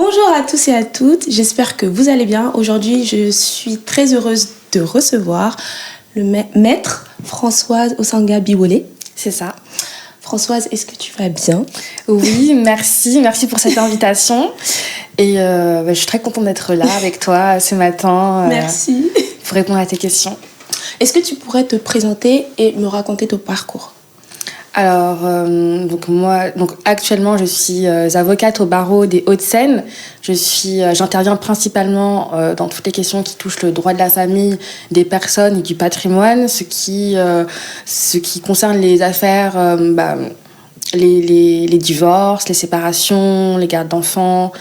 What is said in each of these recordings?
Bonjour à tous et à toutes, j'espère que vous allez bien. Aujourd'hui, je suis très heureuse de recevoir le maître Françoise Osanga Biwole. C'est ça. Françoise, est-ce que tu vas bien? Oui, merci pour cette invitation. Et je suis très contente d'être là avec toi ce matin. Merci. Pour répondre à tes questions. Est-ce que tu pourrais te présenter et me raconter ton parcours? Alors, actuellement, je suis avocate au barreau des Hauts-de-Seine. J'interviens principalement dans toutes les questions qui touchent le droit de la famille, des personnes et du patrimoine, ce qui concerne les affaires, les divorces, les séparations, les gardes d'enfants,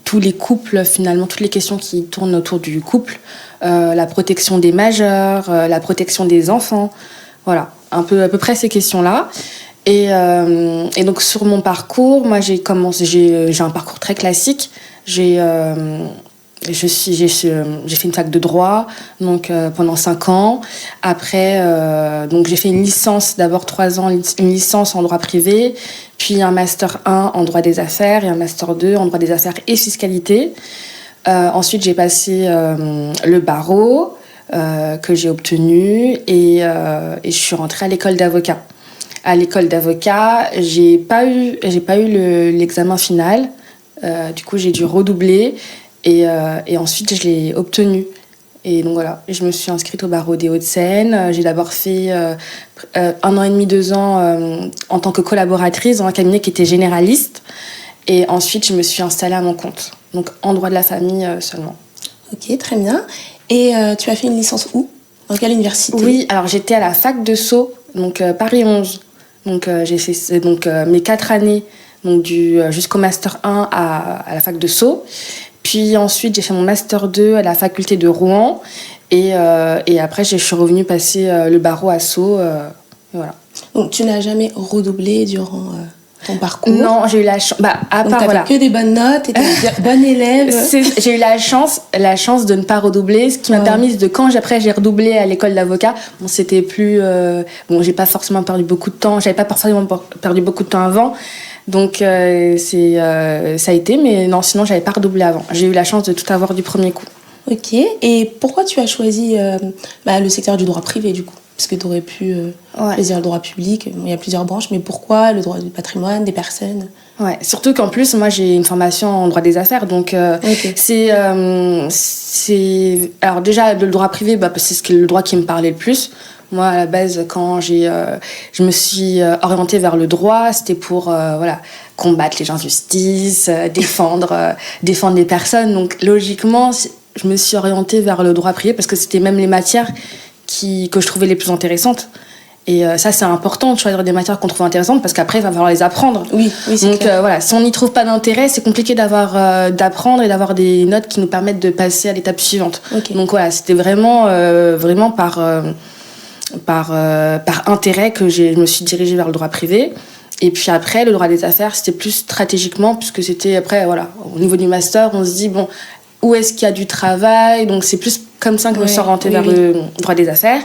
tous les couples finalement, toutes les questions qui tournent autour du couple, la protection des majeurs, la protection des enfants, voilà. À peu près ces questions-là. Et donc, sur mon parcours, moi, j'ai un parcours très classique. J'ai fait une fac de droit pendant 5 ans. Après, j'ai fait une licence, d'abord 3 ans, une licence en droit privé, puis un master 1 en droit des affaires et un master 2 en droit des affaires et fiscalité. Ensuite, j'ai passé le barreau, que j'ai obtenu et je suis rentrée à l'école d'avocat. À l'école d'avocat, j'ai pas eu l'examen final. Du coup, j'ai dû redoubler et ensuite je l'ai obtenu. Et donc voilà, je me suis inscrite au barreau des Hauts-de-Seine. J'ai d'abord fait 1 an et demi, 2 ans en tant que collaboratrice dans un cabinet qui était généraliste. Et ensuite, je me suis installée à mon compte, donc en droit de la famille seulement. Ok, très bien. Et tu as fait une licence où? Dans quelle université? Oui, alors j'étais à la fac de Sceaux, donc Paris 11. Donc j'ai fait mes 4 années, donc jusqu'au master 1 à la fac de Sceaux. Puis ensuite j'ai fait mon master 2 à la faculté de Rouen. Et après je suis revenue passer le barreau à Sceaux. Voilà. Donc tu n'as jamais redoublé durant ton parcours? Non, j'ai eu la chance. Donc t'avais que des bonnes notes, et t'étais bonne élève. J'ai eu la chance de ne pas redoubler, ce qui m'a permis après j'ai redoublé à l'école d'avocat. Bon, c'était plus, j'ai pas forcément perdu beaucoup de temps. J'avais pas forcément perdu beaucoup de temps avant, donc ça a été. Mais non, sinon j'avais pas redoublé avant. J'ai eu la chance de tout avoir du premier coup. Ok. Et pourquoi tu as choisi le secteur du droit privé du coup? Parce que tu aurais pu choisir le droit public, il y a plusieurs branches, mais pourquoi le droit du patrimoine, des personnes? Ouais, surtout qu'en plus, moi, j'ai une formation en droit des affaires, donc alors déjà, le droit privé, c'est le droit qui me parlait le plus. Moi, à la base, quand je me suis orientée vers le droit, c'était pour combattre les injustices, défendre les personnes. Donc, logiquement, je me suis orientée vers le droit privé parce que c'était même les matières que je trouvais les plus intéressantes. Et ça, c'est important de choisir des matières qu'on trouve intéressantes parce qu'après, il va falloir les apprendre. Oui, c'est donc, clair. Si on n'y trouve pas d'intérêt, c'est compliqué d'apprendre et d'avoir des notes qui nous permettent de passer à l'étape suivante. Okay. Donc voilà, c'était vraiment par intérêt que je me suis dirigée vers le droit privé. Et puis après, le droit des affaires, c'était plus stratégiquement, puisque c'était après, au niveau du master, on se dit, où est-ce qu'il y a du travail? Donc c'est plus comme ça que je me suis orientée vers le droit des affaires.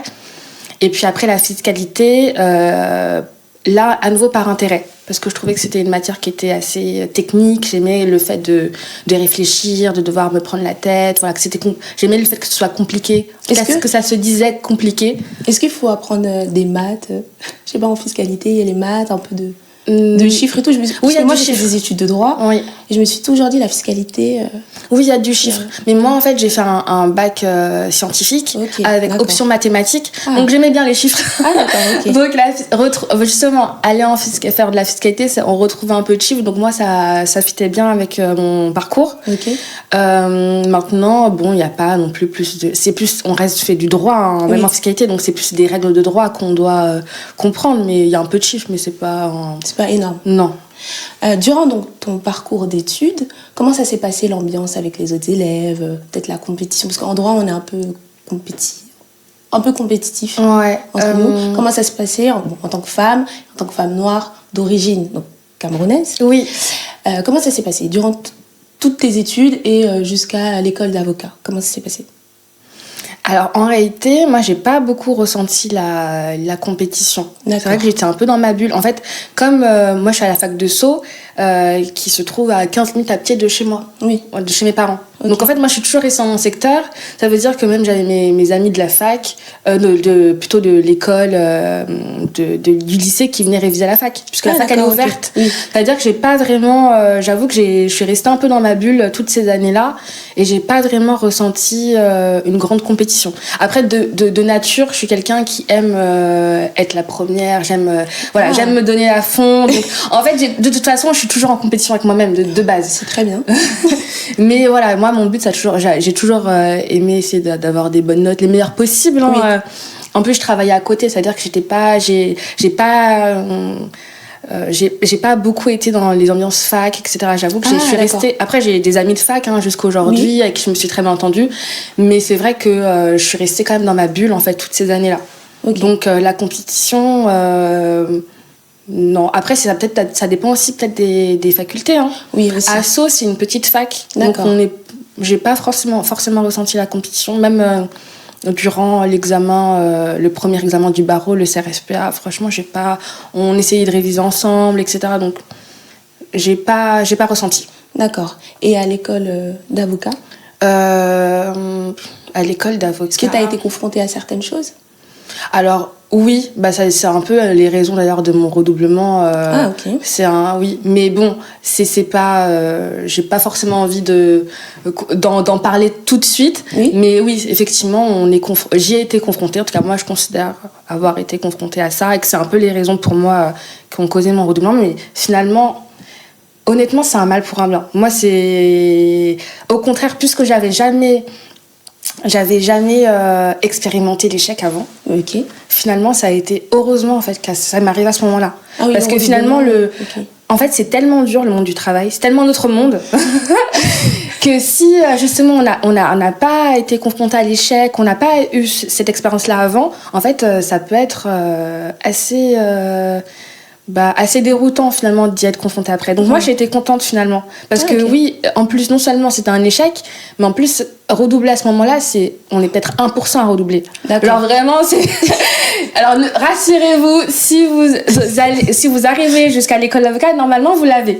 Et puis après, la fiscalité, là, à nouveau par intérêt. Parce que je trouvais que c'était une matière qui était assez technique. J'aimais le fait de réfléchir, de devoir me prendre la tête. Voilà, j'aimais le fait que ce soit compliqué. Que ça se disait compliqué. Est-ce qu'il faut apprendre des maths? Je sais pas, en fiscalité, il y a les maths, un peu de chiffres et tout. Moi, j'ai fait des études de droit. Oui. Et je me suis toujours dit, la fiscalité... Oui, il y a du chiffre. Mais moi, en fait, j'ai fait un bac scientifique avec option mathématiques. Donc, j'aimais bien les chiffres. Ah, d'accord, ok. Donc, justement, aller faire de la fiscalité, on retrouvait un peu de chiffres. Donc, moi, ça fitait bien avec mon parcours. Ok. Maintenant, il n'y a pas non plus de... C'est plus... On fait du droit, même en fiscalité. Donc, c'est plus des règles de droit qu'on doit comprendre. Mais il y a un peu de chiffres, mais c'est pas... C'est pas énorme. Non. Durant donc, ton parcours d'études, comment ça s'est passé l'ambiance avec les autres élèves, peut-être la compétition? Parce qu'en droit, on est un peu compétitif entre nous. Comment ça se passait en tant que femme noire d'origine donc camerounaise? Oui. Comment ça s'est passé durant toutes tes études et jusqu'à l'école d'avocat? Comment ça s'est passé? Alors, en réalité, moi, j'ai pas beaucoup ressenti la compétition. D'accord. C'est vrai que j'étais un peu dans ma bulle. En fait, comme moi, je suis à la fac de Sceaux, qui se trouve à 15 minutes à pied de chez moi, de chez mes parents. Okay. Donc en fait, moi, je suis toujours restée dans mon secteur. Ça veut dire que même j'avais mes amis de la fac, plutôt de l'école, du lycée qui venaient réviser à la fac, puisque la fac elle est ouverte. Okay. Oui. C'est-à-dire que j'ai pas vraiment, j'avoue que je suis restée un peu dans ma bulle toutes ces années-là, et j'ai pas vraiment ressenti une grande compétition. Après, de nature, je suis quelqu'un qui aime être la première. J'aime me donner à fond. Donc, en fait, de toute façon, je suis toujours en compétition avec moi-même de base. C'est très bien. Mais voilà, moi, mon but, j'ai toujours aimé essayer d'avoir des bonnes notes, les meilleures possibles. Hein. Oui. En plus, je travaillais à côté, c'est-à-dire que j'ai pas beaucoup été dans les ambiances fac, etc. J'avoue que je suis restée. Après, j'ai des amis de fac jusqu'à aujourd'hui avec qui je me suis très bien entendue. Mais c'est vrai que je suis restée quand même dans ma bulle en fait toutes ces années-là. Okay. Donc la compétition, non. Après, ça dépend aussi peut-être des facultés. Hein. Oui, aussi. À Sceaux, c'est une petite fac. D'accord. Donc j'ai pas forcément ressenti la compétition, même. Durant l'examen, le premier examen du barreau, le CRSPA, franchement, on essayait de réviser ensemble, etc. Donc, j'ai pas ressenti. D'accord. Et à l'école d'avocat À l'école d'avocat. Est-ce que tu as été confrontée à certaines choses ? Alors, oui, c'est un peu les raisons d'ailleurs de mon redoublement. Ok. Oui, mais bon, c'est pas, j'ai pas forcément envie d'en parler tout de suite. Oui. Mais oui, effectivement, j'y ai été confrontée. En tout cas, moi, je considère avoir été confrontée à ça et que c'est un peu les raisons pour moi qui ont causé mon redoublement. Mais finalement, honnêtement, c'est un mal pour un bien. Moi, c'est au contraire, puisque j'avais jamais expérimenté l'échec avant. Ok. Finalement, ça a été heureusement en fait que ça m'arrive à ce moment-là. Ah oui, parce que finalement, en fait, c'est tellement dur le monde du travail, c'est tellement notre monde que si justement on n'a pas été confronté à l'échec, on n'a pas eu cette expérience-là avant, en fait, ça peut être assez déroutant finalement d'y être confrontée après. Donc moi j'ai été contente finalement parce que oui, en plus non seulement c'était un échec, mais en plus redoubler à ce moment-là, on est peut-être 1% à redoubler. D'accord. Genre vraiment c'est alors rassurez-vous, si vous arrivez jusqu'à l'école d'avocat, normalement vous l'avez.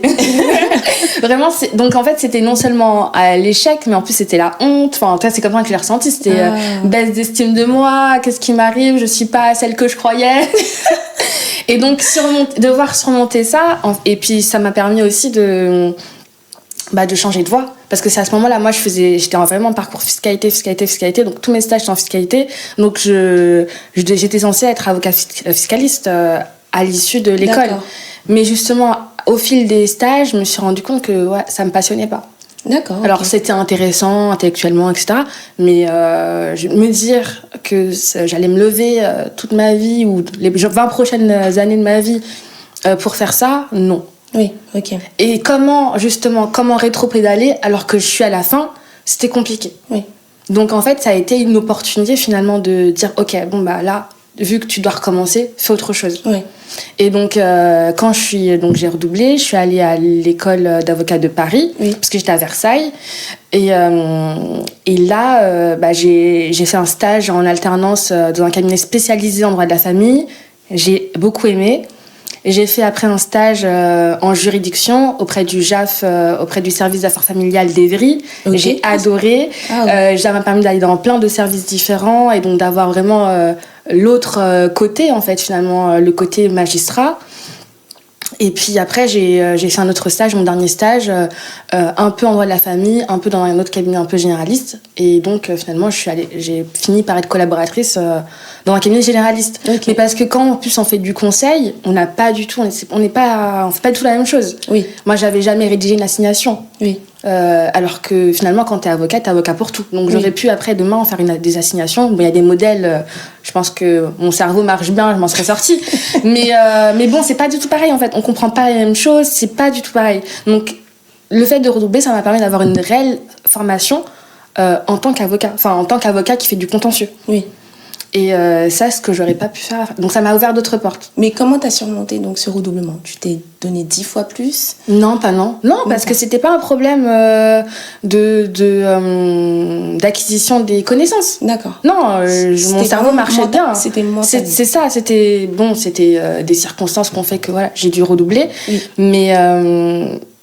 Vraiment donc en fait c'était non seulement l'échec, mais en plus c'était la honte. Enfin c'est comme ça que je l'ai ressenti, c'était baisse d'estime de moi, qu'est-ce qui m'arrive, je suis pas celle que je croyais. Et donc, devoir surmonter ça, et puis ça m'a permis aussi de changer de voie. Parce que c'est à ce moment-là, moi, j'étais vraiment en parcours fiscalité, donc tous mes stages sont en fiscalité. Donc, j'étais censée être avocat fiscaliste à l'issue de l'école. D'accord. Mais justement, au fil des stages, je me suis rendu compte que ça me passionnait pas. D'accord. Alors c'était intéressant intellectuellement, etc. Mais me dire que j'allais me lever toute ma vie ou les 20 prochaines années de ma vie pour faire ça, non. Oui, ok. Et comment rétro-pédaler alors que je suis à la fin, c'était compliqué. Oui. Donc en fait, ça a été une opportunité finalement de dire ok, bon là, vu que tu dois recommencer, fais autre chose. Oui. Et donc, quand j'ai redoublé, je suis allée à l'école d'avocat de Paris, parce que j'étais à Versailles. Et là, j'ai fait un stage en alternance dans un cabinet spécialisé en droit de la famille. J'ai beaucoup aimé. Et j'ai fait après un stage en juridiction auprès du JAF, auprès du service d'affaires familiales d'Evry. Okay. J'ai adoré. Ça m'a permis d'aller dans plein de services différents et donc d'avoir vraiment l'autre côté, en fait, finalement, le côté magistrat. Et puis après, j'ai fait un autre stage, mon dernier stage, un peu en droit de la famille, un peu dans un autre cabinet un peu généraliste. Et donc, finalement, j'ai fini par être collaboratrice dans un cabinet généraliste. Okay. Mais parce que quand, en plus, on fait du conseil, on fait pas du tout la même chose. Oui. Moi, j'avais jamais rédigé une assignation. Oui. Alors que finalement, quand t'es avocat pour tout. Donc, j'aurais pu après, demain, en faire des assignations. Bon, il y a des modèles, je pense que mon cerveau marche bien, je m'en serais sortie. mais bon, c'est pas du tout pareil, en fait. On comprend pas les mêmes choses, c'est pas du tout pareil. Donc, le fait de redoubler, ça m'a permis d'avoir une réelle formation en tant qu'avocat. Enfin, en tant qu'avocat qui fait du contentieux. Oui. Et ça, ce que j'aurais pas pu faire. Donc ça m'a ouvert d'autres portes. Mais comment t'as surmonté donc ce redoublement? Tu t'es donné 10 fois plus? Non, pas non. Non, parce que c'était pas un problème d'acquisition des connaissances. D'accord. Non, mon cerveau marchait bien. C'était mental. C'est ça, c'était des circonstances qui ont fait que voilà, j'ai dû redoubler. Oui.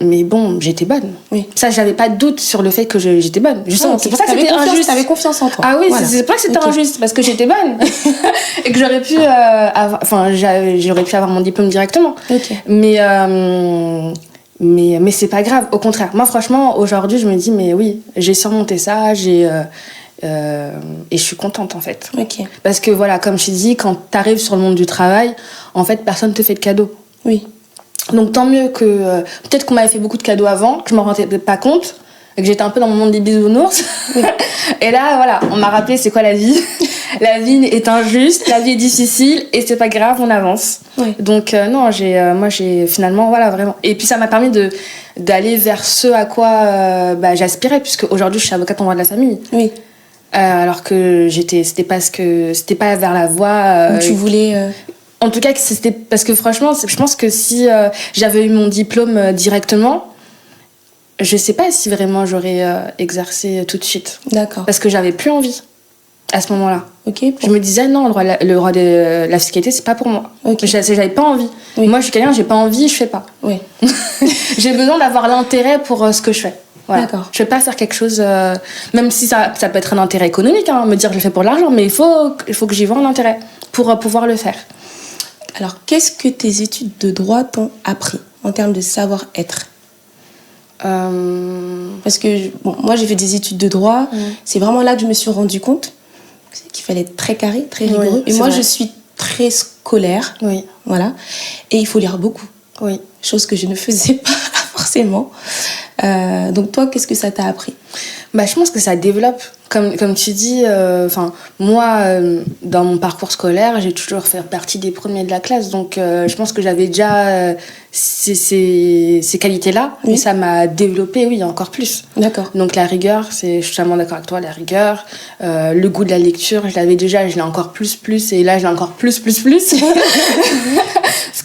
Mais bon, j'étais bonne. Oui. Ça, j'avais pas de doute sur le fait que j'étais bonne. Justement, c'est pour ça que c'était injuste. T'avais confiance en toi. Ah oui, voilà. C'est pour ça que c'était injuste, parce que j'étais bonne. Et que j'aurais pu j'aurais pu avoir mon diplôme directement. Okay. Mais c'est pas grave, au contraire. Moi, franchement, aujourd'hui, je me dis, mais oui, j'ai surmonté ça, et je suis contente, en fait. Okay. Parce que, voilà, comme je t'ai dit, quand t'arrives sur le monde du travail, en fait, personne te fait de cadeaux. Oui. Donc, tant mieux que... peut-être qu'on m'avait fait beaucoup de cadeaux avant, que je m'en rendais pas compte, et que j'étais un peu dans mon monde des bisounours. Oui. Et là, voilà, on m'a rappelé c'est quoi la vie. La vie est injuste, la vie est difficile, et c'est pas grave, on avance. Oui. Donc, non, moi, j'ai finalement, voilà, vraiment... Et puis, ça m'a permis d'aller vers ce à quoi j'aspirais, puisque aujourd'hui, je suis avocate en droit de la famille. Oui. Alors que c'était pas vers la voie... tu voulais... En tout cas, c'était parce que franchement, je pense que si j'avais eu mon diplôme directement, je sais pas si vraiment j'aurais exercé tout de suite. D'accord. Parce que j'avais plus envie à ce moment-là. Okay, je me disais non, le droit de la fiscalité, c'est pas pour moi. Okay. J'avais pas envie. Oui. Moi, je suis quelqu'un, j'ai pas envie, je fais pas. Oui. J'ai besoin d'avoir l'intérêt pour ce que je fais. Voilà. D'accord. Je vais pas faire quelque chose, même si ça peut être un intérêt économique, hein, me dire je le fais pour l'argent, mais il faut que j'y vois un intérêt pour pouvoir le faire. Alors, qu'est-ce que tes études de droit t'ont appris en termes de savoir-être? Parce que moi, j'ai fait des études de droit. C'est vraiment là que je me suis rendu compte qu'il fallait être très carré, très rigoureux. Oui, et moi, vrai. je suis très scolaire. Oui. Voilà. Et il faut lire beaucoup. Oui. Chose que je ne faisais pas forcément. Donc, toi, qu'est-ce que ça t'a appris? Je pense que ça développe. Comme tu dis, moi, dans mon parcours scolaire, j'ai toujours fait partie des premiers de la classe. Donc, je pense que j'avais déjà ces qualités-là. Oui. Et ça m'a développé, oui, encore plus. D'accord. Donc, la rigueur, je suis totalement d'accord avec toi, la rigueur. Le goût de la lecture, je l'avais déjà, je l'ai encore plus. Et là, je l'ai encore plus. Parce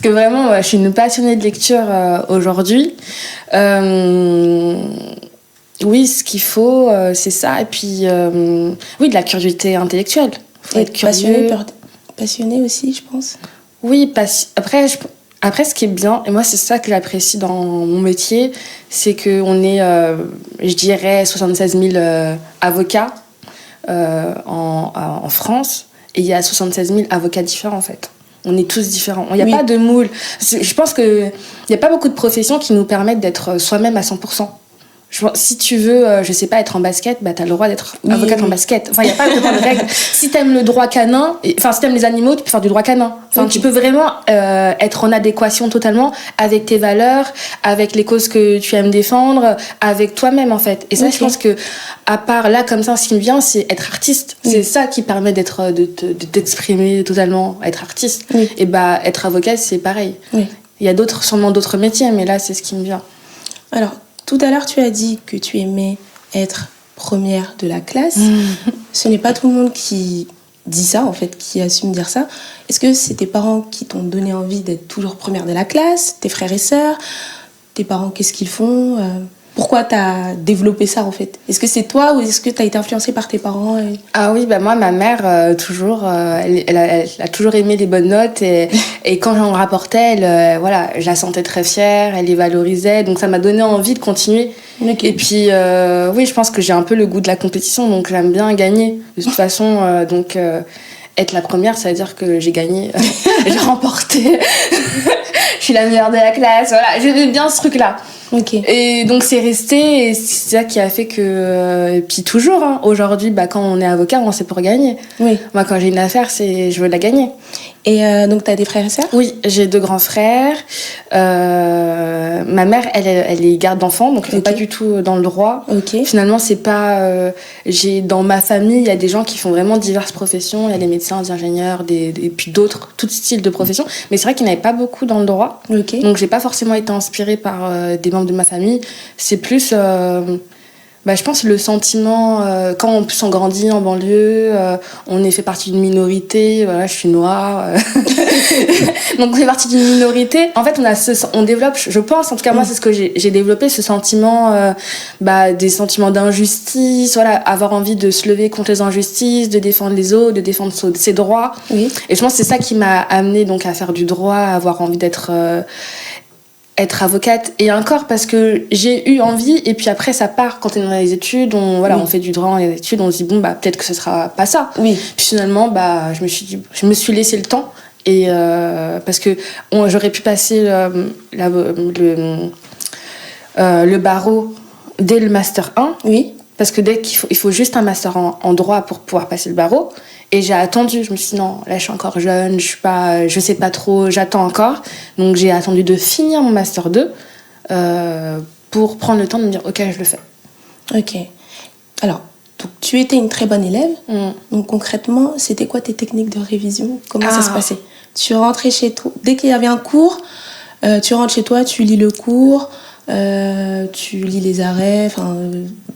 que vraiment, je suis une passionnée de lecture aujourd'hui. Oui, ce qu'il faut, c'est ça. Et puis, oui, de la curiosité intellectuelle. Faut être curieux. Passionné aussi, je pense. Oui, après, ce qui est bien, et moi, c'est ça que j'apprécie dans mon métier, c'est qu'on est, je dirais, 76 000 avocats en France. Et il y a 76 000 avocats différents, en fait. On est tous différents. Il n'y a pas de moule. Je pense qu'il n'y a pas beaucoup de professions qui nous permettent d'être soi-même à 100%. Si tu veux, je sais pas, être en basket, t'as le droit d'être avocate en basket. Enfin, il n'y a pas vraiment de règles. Si t'aimes le droit canin, si t'aimes les animaux, tu peux faire du droit canin. Enfin, tu peux vraiment être en adéquation totalement avec tes valeurs, avec les causes que tu aimes défendre, avec toi-même, en fait. Et ça, je pense que, à part là, comme ça, ce qui me vient, c'est être artiste. C'est ça qui permet de t'exprimer totalement, être artiste. Et être avocate, c'est pareil. Il y a sûrement d'autres métiers, mais là, c'est ce qui me vient. Alors, tout à l'heure, tu as dit que tu aimais être première de la classe. Ce n'est pas tout le monde qui dit ça, en fait, qui assume dire ça. Est-ce que c'est tes parents qui t'ont donné envie d'être toujours première de la classe? Tes frères et sœurs? Tes parents, qu'est-ce qu'ils font? Pourquoi tu as développé ça, en fait? Est-ce que c'est toi ou est-ce que tu as été influencée par tes parents Ah oui, moi, ma mère, toujours, elle a toujours aimé les bonnes notes. Et quand j'en rapportais, je la sentais très fière, elle les valorisait. Donc, ça m'a donné envie de continuer. Okay. Et puis, oui, je pense que j'ai un peu le goût de la compétition, donc j'aime bien gagner. De toute façon, être la première, ça veut dire que j'ai gagné. J'ai remporté. Je suis la meilleure de la classe. Voilà, j'aimais bien ce truc-là. Okay. Et donc c'est resté, et c'est ça qui a fait que... Et puis toujours, aujourd'hui, quand on est avocat, c'est pour gagner. Oui. Moi, quand j'ai une affaire, je veux la gagner. Et donc, tu as des frères et sœurs? Oui, j'ai 2 grands frères. Ma mère, elle est garde d'enfants, donc elle n'est pas du tout dans le droit. Okay. Finalement, c'est pas... dans ma famille, il y a des gens qui font vraiment diverses professions. Il y a des médecins, des ingénieurs, et puis d'autres, tout style de professions. Mais c'est vrai qu'il n'y en avait pas beaucoup dans le droit. Okay. Donc, j'ai pas forcément été inspirée par des membres de ma famille. C'est plus... Bah, je pense le sentiment, quand en plus on grandit en banlieue, on est fait partie d'une minorité, voilà, je suis noire, donc on fait partie d'une minorité. En fait, on développe, je pense, en tout cas moi c'est ce que j'ai développé, ce sentiment, des sentiments d'injustice, voilà, avoir envie de se lever contre les injustices, de défendre les autres, de défendre ses droits. Oui. Et je pense que c'est ça qui m'a amenée donc à faire du droit, à avoir envie d'être être avocate, et encore parce que j'ai eu envie, et puis après ça part quand on est dans les études, on fait du droit dans les études, on se dit bon bah peut-être que ce sera pas ça. Oui. Puis finalement je me suis laissé le temps, et parce que j'aurais pu passer le barreau dès le master 1. Oui. Parce que il faut juste un master en droit pour pouvoir passer le barreau. Et j'ai attendu, je me suis dit non, là je suis encore jeune, je sais pas trop, j'attends encore. Donc j'ai attendu de finir mon master 2 pour prendre le temps de me dire ok, je le fais. Ok. Alors, donc, tu étais une très bonne élève. Donc concrètement, c'était quoi tes techniques de révision? Comment ça se passait? Tu rentrais chez toi, dès qu'il y avait un cours, tu rentres chez toi, tu lis le cours, tu lis les arrêts, enfin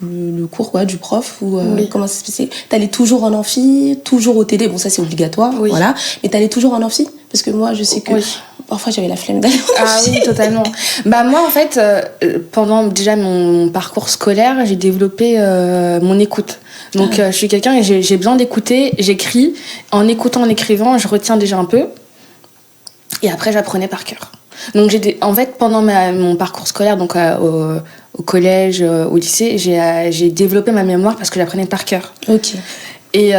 le cours quoi, du prof, ou oui. Comment ça se passait? T'allais toujours en amphi, toujours au TD, bon ça c'est obligatoire, oui. Voilà, mais t'allais toujours en amphi? Parce que moi je sais que parfois j'avais la flemme d'aller en amphi. Ah oui, totalement. Moi en fait, pendant déjà mon parcours scolaire, j'ai développé mon écoute. Donc je suis quelqu'un et j'ai besoin d'écouter, j'écris, en écoutant, en écrivant, je retiens déjà un peu, et après j'apprenais par cœur. Donc en fait, pendant mon parcours scolaire, donc au collège, au lycée, j'ai développé ma mémoire parce que j'apprenais par cœur. Ok. Et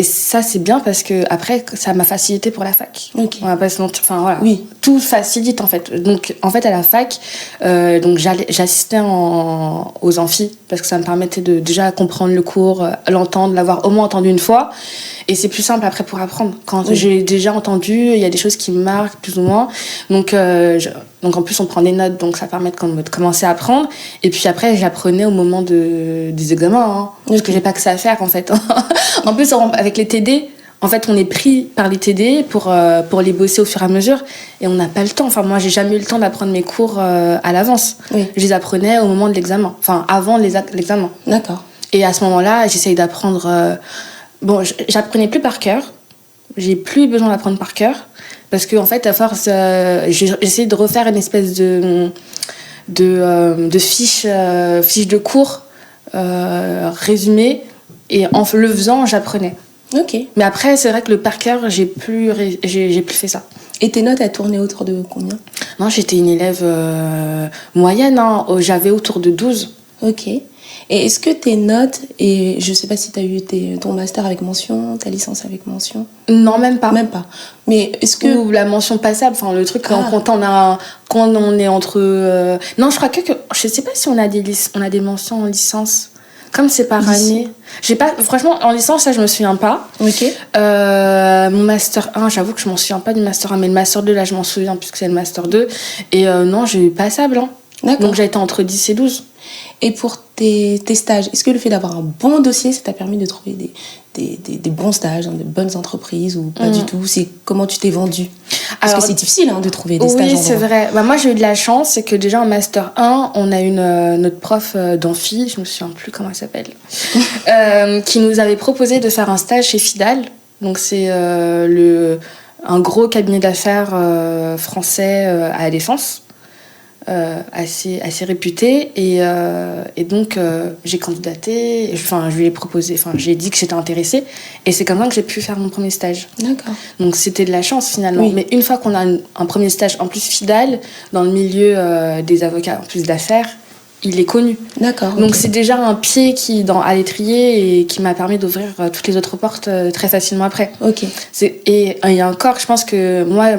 ça c'est bien parce que après ça m'a facilité pour la fac. Ok. On va pas se mentir, enfin voilà. Oui. Tout facilite en fait. Donc en fait à la fac, donc j'assistais aux amphis parce que ça me permettait de déjà comprendre le cours, l'entendre, l'avoir au moins entendu une fois. Et c'est plus simple après pour apprendre. Quand j'ai déjà entendu, il y a des choses qui me marquent plus ou moins. Donc en plus on prend des notes, donc ça permet de commencer à apprendre. Et puis après j'apprenais au moment des examens, parce que j'ai pas que ça à faire en fait. En plus avec les TD, en fait on est pris par les TD pour les bosser au fur et à mesure, et on n'a pas le temps. Enfin moi j'ai jamais eu le temps d'apprendre mes cours à l'avance. Oui. Je les apprenais au moment de l'examen, enfin avant l'examen. D'accord. Et à ce moment-là j'essaye d'apprendre. J'apprenais plus par cœur. J'ai plus besoin d'apprendre par cœur. Parce que, en fait, à force, j'ai essayé de refaire une espèce de fiche de cours résumée. Et en le faisant, j'apprenais. Ok. Mais après, c'est vrai que le par cœur, j'ai plus fait ça. Et tes notes, elles tournaient autour de combien? Non, j'étais une élève moyenne. J'avais autour de 12. Ok. Et est-ce que tes notes, et je sais pas si tu as eu ton master avec mention, ta licence avec mention? Non, même pas. Même pas. Mais est-ce que... Ou la mention passable, enfin le truc quand on est entre... Non, je crois que... Je sais pas si on a des mentions en licence. Comme c'est par année. Franchement, en licence, ça, je me souviens pas. Ok. Mon master 1, j'avoue que je m'en souviens pas du master 1, mais le master 2, là, je m'en souviens puisque c'est le master 2. Et non, j'ai eu passable. D'accord. Donc j'ai été entre 10 et 12. Et pour tes stages, est-ce que le fait d'avoir un bon dossier, ça t'a permis de trouver des bons stages dans de bonnes entreprises, ou pas du tout? C'est comment tu t'es vendue? Parce que c'est difficile de trouver des stages en droit. Oui, c'est vrai. Moi, j'ai eu de la chance. C'est que déjà en Master 1, on a notre prof d'amphi, je me souviens plus comment elle s'appelle, qui nous avait proposé de faire un stage chez Fidal. Donc c'est un gros cabinet d'affaires français à la Défense. Assez réputé, et donc j'ai candidaté, je lui ai proposé, j'ai dit que j'étais intéressée, et c'est comme ça que j'ai pu faire mon premier stage. D'accord. Donc c'était de la chance finalement. Oui. Mais une fois qu'on a un premier stage en plus Fidal dans le milieu des avocats en plus d'affaires, il est connu. D'accord. Donc c'est déjà un pied à l'étrier, et qui m'a permis d'ouvrir toutes les autres portes très facilement après. Ok. Et encore, je pense que moi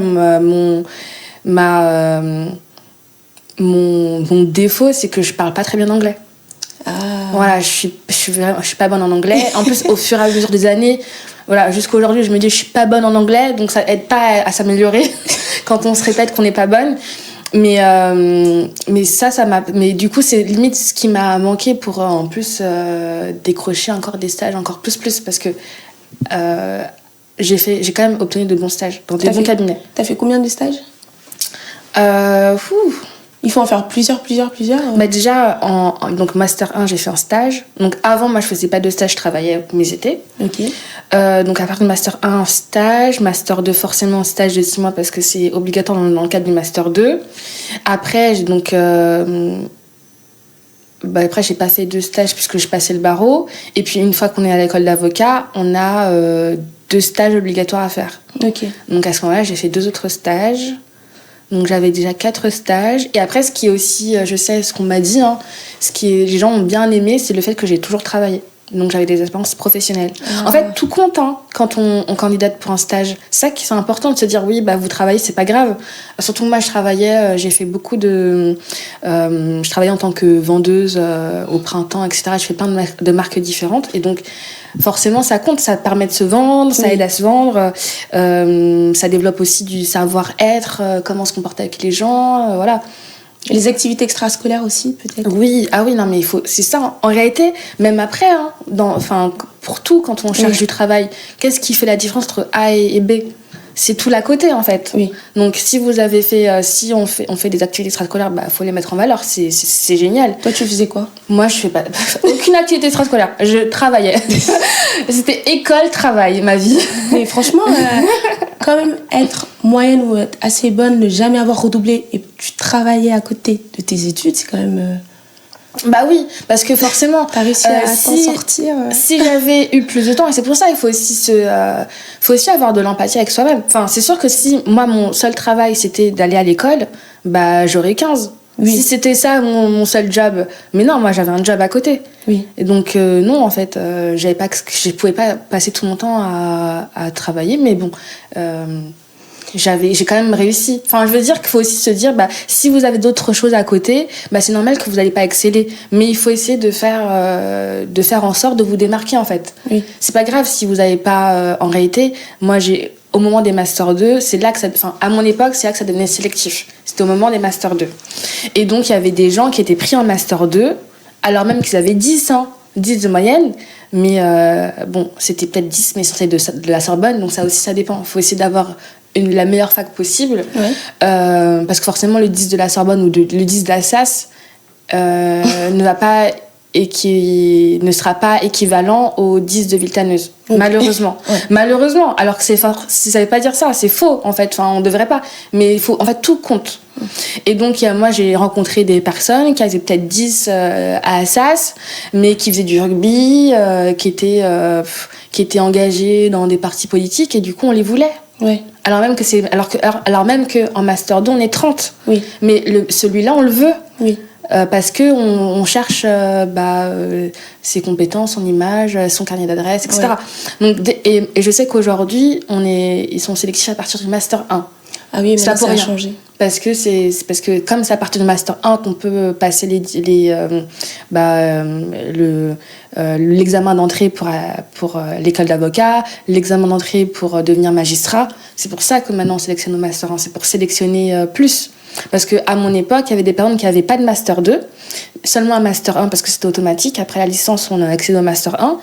mon défaut, c'est que je parle pas très bien anglais. Voilà, je suis pas bonne en anglais. En plus, au fur et à mesure des années, voilà, jusqu'à aujourd'hui, je me dis je suis pas bonne en anglais, donc ça aide pas à s'améliorer quand on se répète qu'on n'est pas bonne. Mais mais du coup, c'est limite ce qui m'a manqué pour en plus décrocher encore des stages encore plus, parce que j'ai quand même obtenu de bons stages dans des bons cabinets. T'as fait combien de stages? Il faut en faire plusieurs. Bah déjà, donc Master 1, j'ai fait un stage. Donc avant, moi, je faisais pas de stage, je travaillais mes étés. Ok. Donc à partir de Master 1, un stage. Master 2, forcément, un stage de 6 mois parce que c'est obligatoire dans le cadre du Master 2. Après, après, j'ai pas fait de stage puisque je passais le barreau. Et puis, une fois qu'on est à l'école d'avocat, on a 2 stages obligatoires à faire. Ok. Donc à ce moment-là, j'ai fait 2 autres stages. Donc j'avais déjà 4 stages. Et après, ce qui est aussi, je sais ce qu'on m'a dit, les gens ont bien aimé, c'est le fait que j'ai toujours travaillé. Donc j'avais des expériences professionnelles. En fait, tout compte quand on candidate pour un stage. C'est ça qui c'est important de se dire, oui, bah, vous travaillez, c'est pas grave. Surtout moi, je travaillais, j'ai fait beaucoup de... je travaillais en tant que vendeuse au printemps, etc. Je fais plein de marques différentes. Et donc, forcément, ça compte. Ça permet de se vendre, ça aide à se vendre. Ça développe aussi du savoir-être, comment se comporter avec les gens, voilà. Les activités extrascolaires aussi, peut-être. Oui, non, mais c'est ça. En réalité, même après, pour tout, quand on cherche du travail, qu'est-ce qui fait la différence entre A et B ? C'est tout l'à côté, en fait. Oui. Donc, si vous avez fait, si on fait des activités extrascolaires, faut les mettre en valeur. C'est génial. Toi, tu faisais quoi ? Moi, je fais pas aucune activité extrascolaire. Je travaillais. C'était école-travail, ma vie. Mais franchement, quand même être moyenne ou être assez bonne, ne jamais avoir redoublé et tu travaillais à côté de tes études, c'est quand même... Bah oui, parce que forcément, t'as réussi à t'en sortir. Si j'avais eu plus de temps, et c'est pour ça il faut aussi avoir de l'empathie avec soi-même. Enfin, c'est sûr que si moi mon seul travail c'était d'aller à l'école, bah j'aurais 15. Oui. Si c'était ça mon seul job, mais non, moi j'avais un job à côté. Oui. Et donc non, en fait, je pouvais pas passer tout mon temps à travailler, mais bon. J'ai quand même réussi. Enfin, je veux dire qu'il faut aussi se dire, si vous avez d'autres choses à côté, c'est normal que vous n'allez pas exceller. Mais il faut essayer de faire en sorte de vous démarquer, en fait. Oui. C'est pas grave si vous n'avez pas... en réalité, moi, au moment des Master 2, c'est là que ça... Enfin, à mon époque, c'est là que ça devenait sélectif. C'était au moment des Master 2. Et donc, il y avait des gens qui étaient pris en Master 2, alors même qu'ils avaient 10 de moyenne. Mais c'était peut-être 10, mais sortait de la Sorbonne. Donc ça aussi, ça dépend. Il faut essayer d'avoir... la meilleure fac possible, parce que forcément le 10 de la Sorbonne ou le 10 de la SAS ne sera pas équivalent au 10 de Villetaneuse, malheureusement. Malheureusement, alors que ça veut pas dire ça, c'est faux en fait, enfin on devrait pas, mais en fait tout compte. Et donc moi j'ai rencontré des personnes qui avaient peut-être 10 à Assas, mais qui faisaient du rugby, qui étaient engagées dans des partis politiques, et du coup on les voulait. Ouais. Alors même que en Master 2 on est 30. Oui. Mais celui-là on le veut. Oui. Parce que on cherche ses compétences, son image, son carnet d'adresse, etc. Ouais. Donc et je sais qu'aujourd'hui ils sont sélectifs à partir du Master 1. Ah oui, mais ça a changé. Parce que comme c'est à partir du Master 1 qu'on peut passer l'examen d'entrée pour l'école d'avocat, l'examen d'entrée pour devenir magistrat. C'est pour ça que maintenant on sélectionne au Master 1, c'est pour sélectionner plus. Parce qu'à mon époque, il y avait des personnes qui n'avaient pas de Master 2, seulement un Master 1 parce que c'était automatique. Après la licence, on a accédé au Master 1,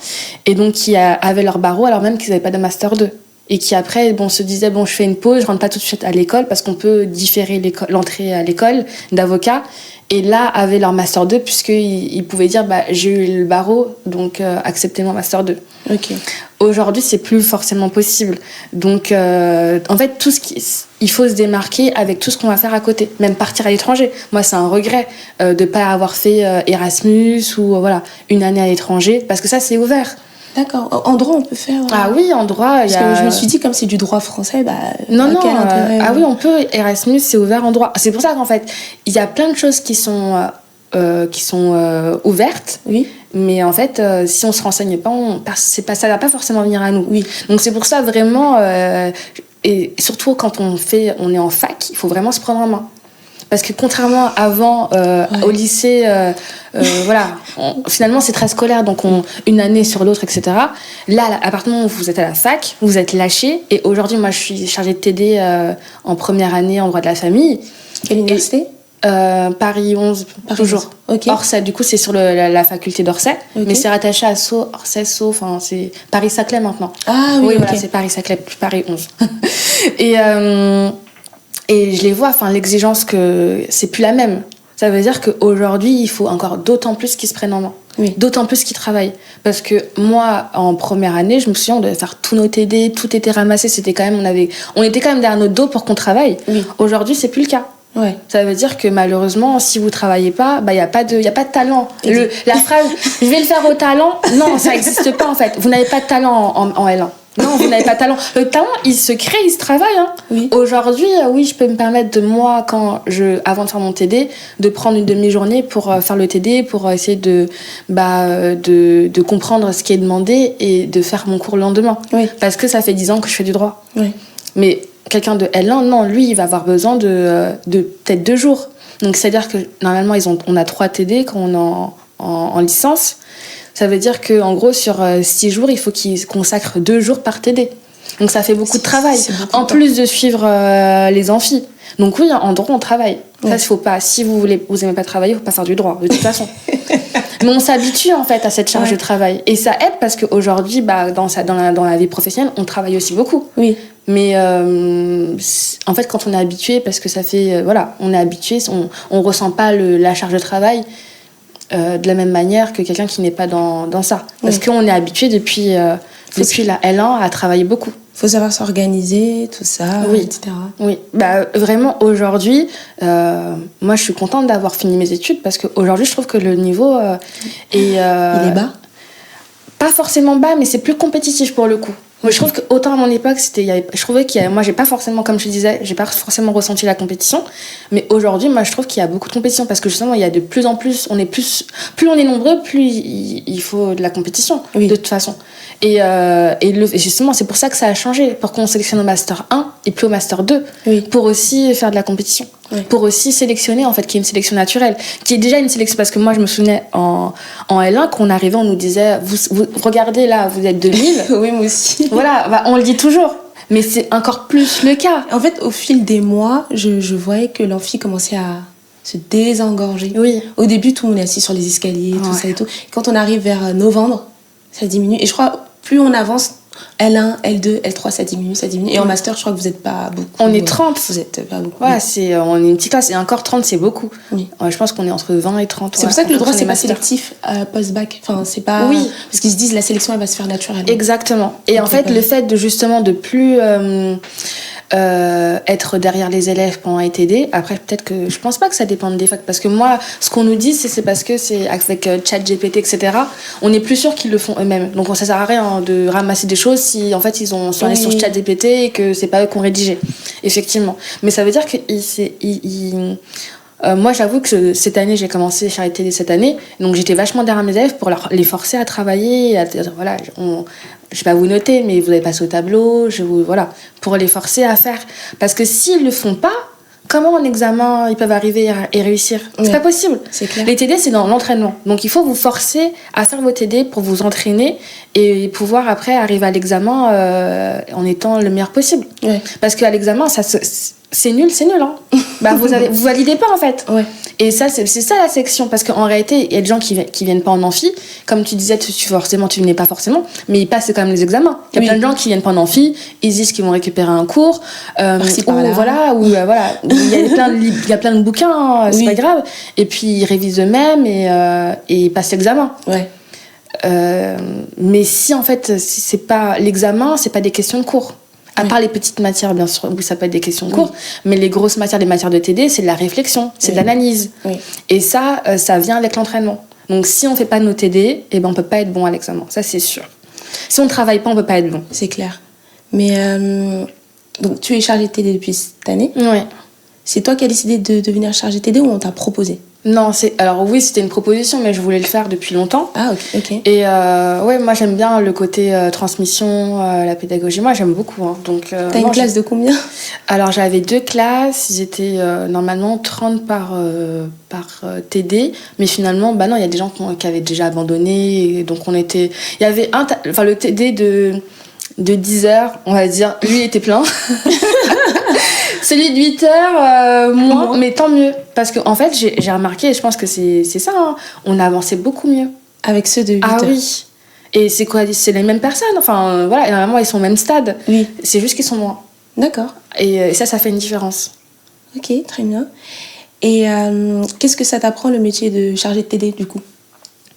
et donc qui avaient leur barreau alors même qu'ils n'avaient pas de Master 2. Et qui après se disaient je fais une pause, je rentre pas tout de suite à l'école parce qu'on peut différer l'entrée à l'école d'avocat, et là avaient leur Master 2 puisqu'ils pouvaient dire j'ai eu le barreau, donc acceptez mon Master 2. Ok. Aujourd'hui c'est plus forcément possible, donc en fait il faut se démarquer avec tout ce qu'on va faire à côté, même partir à l'étranger. Moi c'est un regret de pas avoir fait Erasmus ou une année à l'étranger, parce que ça c'est ouvert. D'accord. En droit, on peut faire... Ah oui, en droit... Parce que je me suis dit, comme c'est du droit français, non, quel intérêt, ah oui, on peut. Erasmus, c'est ouvert en droit. C'est pour ça qu'en fait, il y a plein de choses qui sont ouvertes. Oui. Mais en fait, si on se renseigne pas, ça va pas forcément venir à nous. Oui. Donc c'est pour ça, vraiment... et surtout, quand on est en fac, il faut vraiment se prendre en main. Parce que contrairement avant, au lycée, finalement c'est très scolaire, donc une année sur l'autre, etc. Là, à partir du moment où vous êtes à la fac, vous êtes lâché. Et aujourd'hui, moi je suis chargée de TD en première année en droit de la famille. Quelle université ? Paris 11, toujours. Okay. Orsay, du coup c'est sur la faculté d'Orsay, okay. Mais c'est rattaché à Sceaux, Orsay, Sceaux, c'est Paris-Saclay maintenant. Ah oui, voilà, c'est Paris-Saclay, plus Paris 11. Et Et je les vois, enfin, l'exigence que c'est plus la même. Ça veut dire qu'aujourd'hui, il faut encore d'autant plus qu'ils se prennent en main. Oui. D'autant plus qu'ils travaillent. Parce que moi, en première année, je me souviens, on devait faire tous nos TD, tout était ramassé. C'était quand même, on était quand même derrière notre dos pour qu'on travaille. Oui. Aujourd'hui, c'est plus le cas. Ouais. Ça veut dire que malheureusement, si vous travaillez pas, il y a pas de talent. La phrase « je vais le faire au talent », non, ça n'existe pas en fait. Vous n'avez pas de talent en L1. Non, vous n'avez pas de talent. Le talent, il se crée, il se travaille. Hein. Oui. Aujourd'hui, oui, je peux me permettre avant de faire mon TD, de prendre une demi-journée pour faire le TD, pour essayer de comprendre ce qui est demandé et de faire mon cours le lendemain. Oui. Parce que ça fait 10 ans que je fais du droit. Oui. Mais quelqu'un de L1, non, lui, il va avoir besoin de peut-être 2 jours. Donc, c'est-à-dire que normalement, on a 3 TD quand on est en licence. Ça veut dire qu'en gros, sur 6 jours, il faut qu'il consacre 2 jours par TD. Donc, ça fait beaucoup de travail. En plus de suivre les amphis. Donc, oui, en droit, on travaille. Ça, il faut pas. Si vous aimez pas travailler, il faut pas faire du droit, de toute façon. Mais on s'habitue, en fait, à cette charge de travail. Et ça aide parce qu'aujourd'hui, dans la vie professionnelle, on travaille aussi beaucoup. Oui. Mais en fait, quand on est habitué, parce que ça fait... on est habitué, on ressent pas la charge de travail de la même manière que quelqu'un qui n'est pas dans ça. Parce qu'on est habitué depuis la L1 à travailler beaucoup. Il faut savoir s'organiser, tout ça, etc. Oui, vraiment, aujourd'hui, moi, je suis contente d'avoir fini mes études parce qu'aujourd'hui, je trouve que le niveau il est bas. Pas forcément bas, mais c'est plus compétitif pour le coup. Moi, je trouve qu'autant à mon époque, je trouvais moi, j'ai pas forcément, comme je disais, j'ai pas forcément ressenti la compétition. Mais aujourd'hui, moi, je trouve qu'il y a beaucoup de compétition parce que justement, il y a de plus en plus, plus on est nombreux, plus il faut de la compétition, de toute façon. Et justement, c'est pour ça que ça a changé, pour qu'on sélectionne au Master 1 et plus au Master 2, pour aussi faire de la compétition. Oui. Pour aussi sélectionner, en fait, qui est une sélection naturelle, qui est déjà une sélection, parce que moi, je me souvenais en L1, qu'on arrivait, on nous disait, vous regardez là, vous êtes 2000. Oui, moi aussi. Voilà, on le dit toujours, mais c'est encore plus le cas. En fait, au fil des mois, je voyais que l'amphi commençait à se désengorger. Oui. Au début, tout le monde est assis sur les escaliers, tout ça et tout. Et quand on arrive vers novembre, ça diminue. Et je crois, plus on avance, L1, L2, L3, ça diminue. Et en master, je crois que vous n'êtes pas beaucoup. On est 30. Vous n'êtes pas beaucoup. Ouais, on est une petite classe. Et encore 30, c'est beaucoup. Oui. Je pense qu'on est entre 20 et 30. C'est pour ça que le droit, c'est pas sélectif post-bac. Enfin, c'est pas... Oui. Parce qu'ils se disent, la sélection, elle va se faire naturellement. Exactement. Et en fait, le fait de plus... être derrière les élèves pendant les TD. Après, peut-être que je pense pas que ça dépende des facs, parce que moi, ce qu'on nous dit, c'est parce que c'est avec ChatGPT, etc. On est plus sûr qu'ils le font eux-mêmes. Donc, ça sert à rien de ramasser des choses si en fait ils sont allés sur ChatGPT et que c'est pas eux qui ont rédigé. Effectivement. Mais ça veut dire que moi, j'avoue que cette année, j'ai commencé Charité TD cette année, donc j'étais vachement derrière mes élèves pour les forcer à travailler, à dire voilà, je vais pas vous noter, mais vous allez passer au tableau, pour les forcer à faire. Parce que s'ils le font pas, comment en examen ils peuvent arriver et réussir ? C'est pas possible. C'est clair. Les TD, c'est dans l'entraînement. Donc il faut vous forcer à faire vos TD pour vous entraîner et pouvoir après arriver à l'examen en étant le meilleur possible. Ouais. Parce qu'à l'examen, c'est nul, hein. Vous validez pas en fait. Ouais. Et ça, c'est ça la section. Parce qu'en réalité, il y a des gens qui viennent pas en amphi. Comme tu disais, tu venais pas forcément, mais ils passent quand même les examens. Il y a plein de gens qui viennent pas en amphi, ils disent qu'ils vont récupérer un cours. Il y a plein de bouquins, hein, c'est pas grave. Et puis ils révisent eux-mêmes et ils passent l'examen. Ouais. Mais si en fait, c'est pas l'examen, c'est pas des questions de cours. À part les petites matières, bien sûr, où ça peut être des questions de cours, mais les grosses matières, les matières de TD, c'est de la réflexion, c'est de l'analyse. Oui. Et ça vient avec l'entraînement. Donc, si on ne fait pas nos TD, on ne peut pas être bon à l'examen. Ça, c'est sûr. Si on ne travaille pas, on ne peut pas être bon. C'est clair. Mais, donc, tu es chargée de TD depuis cette année ? Oui. C'est toi qui as décidé de devenir chargée de TD ou on t'a proposé ? Non, alors oui, c'était une proposition, mais je voulais le faire depuis longtemps. Ah, ok. Et moi j'aime bien le côté transmission, la pédagogie. Moi j'aime beaucoup. Hein. Donc, t'as une classe de combien ? Alors j'avais 2 classes, ils étaient normalement 30 par TD, mais finalement, non, il y a des gens qui avaient déjà abandonné. Et donc il y avait le TD de 10 heures, on va dire, lui il était plein. Celui de 8 heures, moins, mais tant mieux. Parce qu'en fait, j'ai remarqué, et je pense que c'est ça, hein, on a avancé beaucoup mieux. Avec ceux de 8 heures. Ah oui. Et c'est quoi ? C'est les mêmes personnes. Enfin, voilà, normalement, ils sont au même stade. Oui. C'est juste qu'ils sont moins. D'accord. Et ça fait une différence. Ok, très bien. Et qu'est-ce que ça t'apprend le métier de chargé de TD du coup?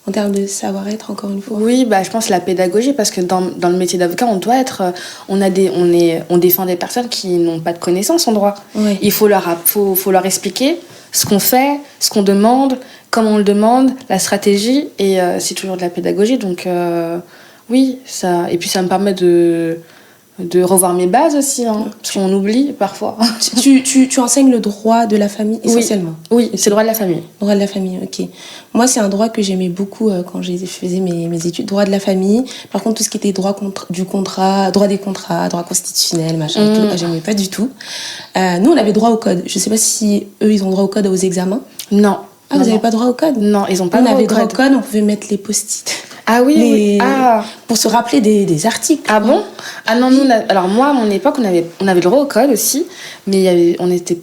En termes de savoir-être, encore une fois. Oui, je pense la pédagogie, parce que dans le métier d'avocat, on doit être, on défend des personnes qui n'ont pas de connaissances en droit. Ouais. Il faut leur expliquer ce qu'on fait, ce qu'on demande, comment on le demande, la stratégie, et c'est toujours de la pédagogie. Donc oui, ça, et puis ça me permet de revoir mes bases aussi, hein, parce qu'on oublie parfois. Tu enseignes le droit de la famille essentiellement? Oui, c'est le droit de la famille. Droit de la famille, ok. Moi, c'est un droit que j'aimais beaucoup quand je faisais mes études. Droit de la famille. Par contre, tout ce qui était droit du contrat, droit des contrats, droit constitutionnel, machin, tout, j'aimais pas du tout. Nous, on avait droit au code. Je sais pas si eux, ils ont droit au code aux examens. Non. Ah, vous n'avez pas droit au code? Non, ils ont pas droit au code. On avait droit au code, on pouvait mettre les post-it. Ah oui, oui. Ah. Pour se rappeler des articles. Ah bon? Ah non, nous, alors moi, à mon époque, on avait le droit au code aussi, mais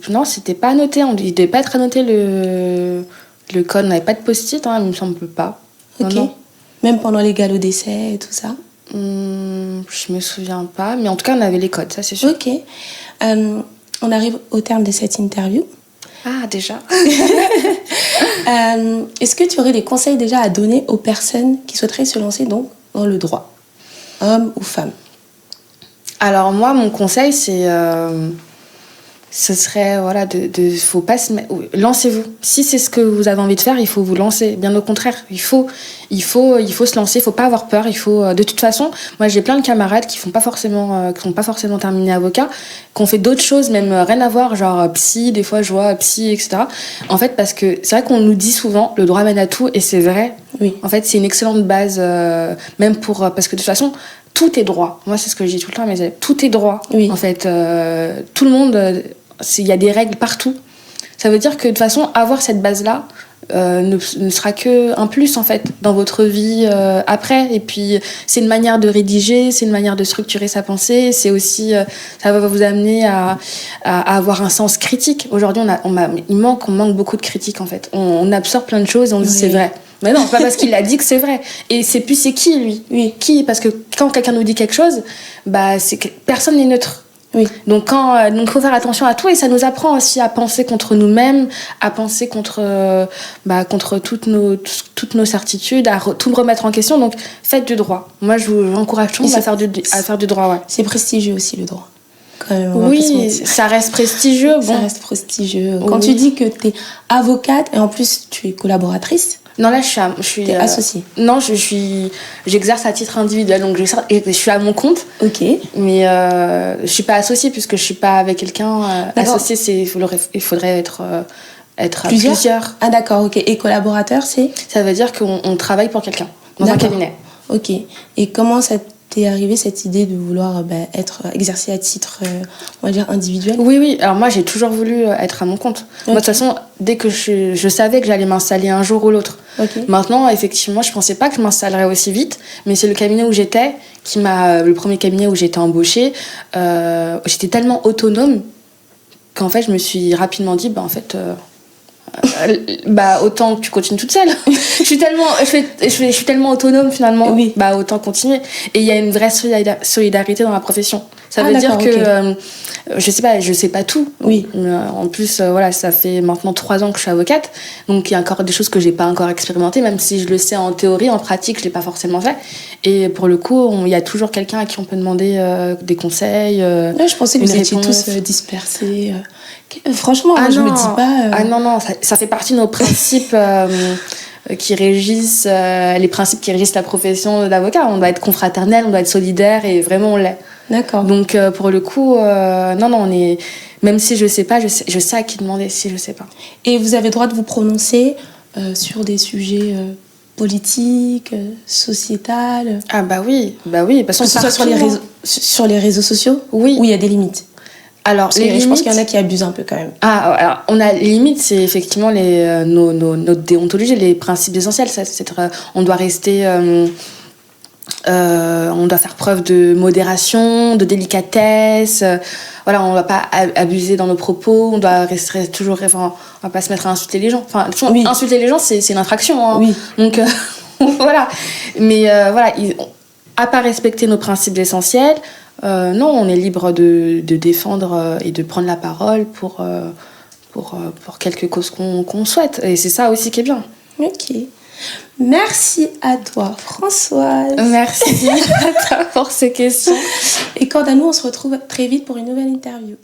non, c'était pas annoté, il devait pas être annoté le code, on n'avait pas de post-it, hein, il me semble pas. Ok. Non. Même pendant les galops d'essai et tout ça? Je me souviens pas, mais en tout cas, on avait les codes, ça c'est sûr. Ok. On arrive au terme de cette interview. Ah, déjà. Est-ce que tu aurais des conseils déjà à donner aux personnes qui souhaiteraient se lancer donc dans le droit, hommes ou femmes? Alors moi, mon conseil, ce serait voilà, faut pas se mettre, lancez-vous. Si c'est ce que vous avez envie de faire, il faut vous lancer. Bien au contraire, il faut se lancer. Il faut pas avoir peur. De toute façon, moi j'ai plein de camarades qui sont pas forcément terminés avocats, qui ont fait d'autres choses, même rien à voir, genre psy. Des fois, je vois psy, etc. En fait, parce que c'est vrai qu'on nous dit souvent le droit mène à tout, et c'est vrai. Oui. En fait, c'est une excellente base, même parce que de toute façon, tout est droit. Moi, c'est ce que je dis tout le temps à mes élèves. Tout est droit. Oui. En fait, tout le monde. Il y a des règles partout. Ça veut dire que de toute façon, avoir cette base-là ne sera qu'un plus en fait dans votre vie après. Et puis c'est une manière de rédiger, c'est une manière de structurer sa pensée. C'est aussi ça va vous amener à avoir un sens critique. Aujourd'hui, on manque beaucoup de critique en fait. On absorbe plein de choses et on dit c'est vrai. Mais non, c'est pas parce qu'il l'a dit que c'est vrai. Et c'est qui lui? Oui. Qui? Parce que quand quelqu'un nous dit quelque chose, c'est que personne n'est neutre. Oui. Donc faut faire attention à tout, et ça nous apprend aussi à penser contre nous-mêmes, à penser contre toutes nos certitudes, à tout remettre en question. Donc faites du droit. Moi je vous encourage tout le monde à faire du droit. Ouais. C'est prestigieux aussi le droit. Quand même, oui, ça reste prestigieux. Bon. Ça reste prestigieux. Quand tu dis que tu es avocate et en plus tu es collaboratrice. Non, là, je suis T'es associée? Non, j'exerce à titre individuel, donc je suis à mon compte. Ok. Mais je suis pas associée, puisque je suis pas avec quelqu'un. Associé, il faudrait être plusieurs. Ah d'accord, ok. Et collaborateur, c'est? Ça veut dire qu'on travaille pour quelqu'un, dans un cabinet. Ok. Et comment ça t'est arrivé cette idée de vouloir exercer à titre, on va dire, individuel? Oui. Alors moi, j'ai toujours voulu être à mon compte. Okay. Moi, de toute façon, dès que je savais que j'allais m'installer un jour ou l'autre. Okay. Maintenant, effectivement, je pensais pas que je m'installerais aussi vite, mais c'est le cabinet où j'étais le premier cabinet où j'étais embauchée. J'étais tellement autonome qu'en fait, je me suis rapidement dit, autant que tu continues toute seule. je suis tellement autonome finalement. Oui. Autant continuer. Et il y a une vraie solidarité dans la profession. Ça veut dire que je sais pas tout. Oui. En plus, ça fait maintenant 3 ans que je suis avocate, donc il y a encore des choses que j'ai pas encore expérimentées, même si je le sais en théorie, en pratique, je l'ai pas forcément fait. Et pour le coup, il y a toujours quelqu'un à qui on peut demander des conseils. Je pensais que vous étiez tous dispersés. Franchement, je me dis pas. Ah non, ça fait partie de nos principes. Qui régissent les principes qui régissent la profession d'avocat. On doit être confraternel, on doit être solidaire, et vraiment on l'est. D'accord. Donc pour le coup, on est. Même si je sais pas, je sais à qui demander si je sais pas. Et vous avez le droit de vous prononcer sur des sujets politiques, sociétals? Ah oui, parce que ce soit sur les réseaux sociaux. Oui. Où il y a des limites. Alors, je pense qu'il y en a qui abusent un peu quand même. Alors, on a les limites, c'est effectivement notre déontologie, les principes essentiels. On doit rester, on doit faire preuve de modération, de délicatesse. On va pas abuser dans nos propos. On doit rester toujours, on va pas se mettre à insulter les gens. Enfin, oui. Insulter les gens, c'est une infraction. Hein. Oui. Donc voilà. Mais à pas respecter nos principes essentiels. Non, on est libre de défendre et de prendre la parole pour pour quelque cause qu'on souhaite. Et c'est ça aussi qui est bien. Ok. Merci à toi, Françoise. Merci à toi pour ces questions. Et quant à nous, on se retrouve très vite pour une nouvelle interview.